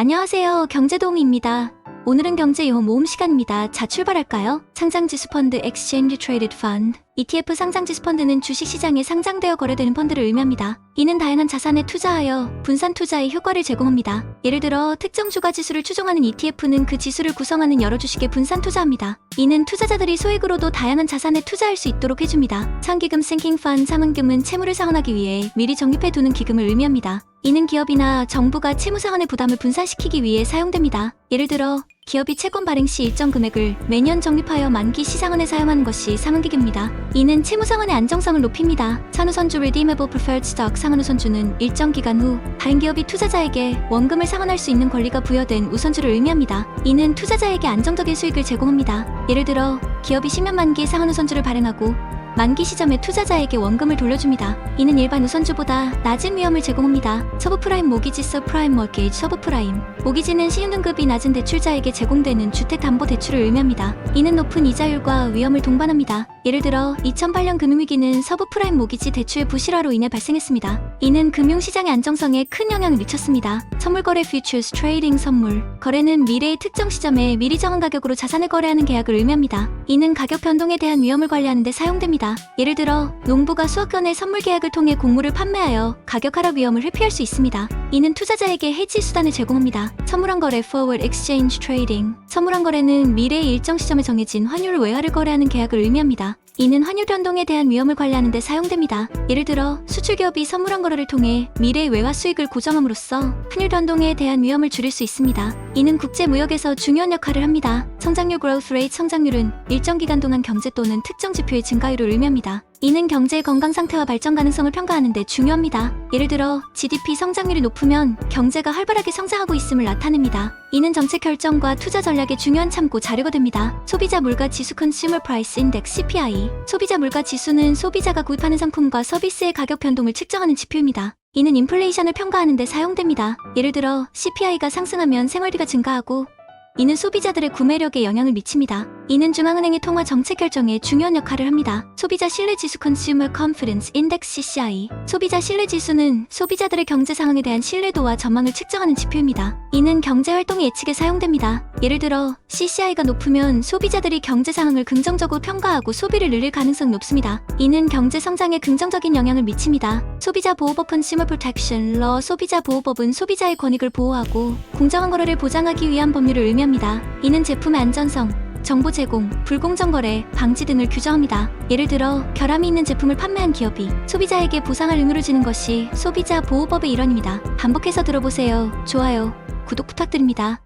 안녕하세요. 경제도우미입니다. 오늘은 경제유호 모음 시간입니다. 자, 출발할까요? 상장지수 펀드 Exchange Traded Fund ETF 상장지수 펀드는 주식시장에 상장되어 거래되는 펀드를 의미합니다. 이는 다양한 자산에 투자하여 분산 투자의 효과를 제공합니다. 예를 들어 특정 주가 지수를 추종하는 ETF는 그 지수를 구성하는 여러 주식에 분산 투자합니다. 이는 투자자들이 소액으로도 다양한 자산에 투자할 수 있도록 해줍니다. 상기금 Sinking Fund 상환금은 채무를 상환하기 위해 미리 적립해두는 기금을 의미합니다. 이는 기업이나 정부가 채무 상환의 부담을 분산시키기 위해 사용됩니다. 예를 들어 기업이 채권 발행 시 일정 금액을 매년 적립하여 만기 시 상환에 사용하는 것이 상환기금입니다. 이는 채무 상환의 안정성을 높입니다. 산후선주 Redeemable Preferred Stock 상환우선주는 일정 기간 후 다른 기업이 투자자에게 원금을 상환할 수 있는 권리가 부여된 우선주를 의미합니다. 이는 투자자에게 안정적인 수익을 제공합니다. 예를 들어 기업이 10년 만기 상환우선주를 발행하고 만기 시점에 투자자에게 원금을 돌려줍니다. 이는 일반 우선주보다 낮은 위험을 제공합니다. 서브프라임 모기지 서프라임 머게이지 서브프라임 모기지는 신용등급이 낮은 대출자에게 제공되는 주택담보대출을 의미합니다. 이는 높은 이자율과 위험을 동반합니다. 예를 들어 2008년 금융위기는 서브프라임 모기지 대출의 부실화로 인해 발생했습니다. 이는 금융시장의 안정성에 큰 영향을 미쳤습니다. 선물거래 Futures Trading 선물 거래는 미래의 특정 시점에 미리 정한 가격으로 자산을 거래하는 계약을 의미합니다. 이는 가격 변동에 대한 위험을 관리하는 데 사용됩니다. 예를 들어 농부가 수억 건의 선물 계약을 통해 곡물을 판매하여 가격 하락 위험을 회피할 수 있습니다. 이는 투자자에게 해지 수단을 제공합니다. 선물한 거래 Forward Exchange Trading 선물한 거래는 미래의 일정 시점에 정해진 환율 외화를 거래하는 계약을 의미합니다. 이는 환율 변동에 대한 위험을 관리하는 데 사용됩니다. 예를 들어 수출기업이 선물한 거래를 통해 미래의 외화 수익을 고정함으로써 환율 변동에 대한 위험을 줄일 수 있습니다. 이는 국제무역에서 중요한 역할을 합니다. 성장률 Growth Rate 성장률은 일정 기간 동안 경제 또는 특정 지표의 증가율을 의미합니다. 이는 경제의 건강 상태와 발전 가능성을 평가하는 데 중요합니다. 예를 들어 GDP 성장률이 높으면 경제가 활발하게 성장하고 있음을 나타냅니다. 이는 정책 결정과 투자 전략의 중요한 참고 자료가 됩니다. 소비자 물가 지수 Consumer Price Index CPI 소비자 물가 지수는 소비자가 구입하는 상품과 서비스의 가격 변동을 측정하는 지표입니다. 이는 인플레이션을 평가하는 데 사용됩니다. 예를 들어 CPI가 상승하면 생활비가 증가하고 이는 소비자들의 구매력에 영향을 미칩니다. 이는 중앙은행의 통화 정책 결정에 중요한 역할을 합니다. 소비자 신뢰지수 Consumer Confidence Index CCI 소비자 신뢰지수는 소비자들의 경제 상황에 대한 신뢰도와 전망을 측정하는 지표입니다. 이는 경제활동의 예측에 사용됩니다. 예를 들어 CCI가 높으면 소비자들이 경제 상황을 긍정적으로 평가하고 소비를 늘릴 가능성이 높습니다. 이는 경제 성장에 긍정적인 영향을 미칩니다. 소비자 보호법 Consumer Protection Law 소비자 보호법은 소비자의 권익을 보호하고 공정한 거래를 보장하기 위한 법률을 의미합니다. 이는 제품의 안전성, 정보 제공, 불공정 거래, 방지 등을 규정합니다. 예를 들어 결함이 있는 제품을 판매한 기업이 소비자에게 보상할 의무를 지는 것이 소비자 보호법의 일환입니다. 반복해서 들어보세요. 좋아요, 구독 부탁드립니다.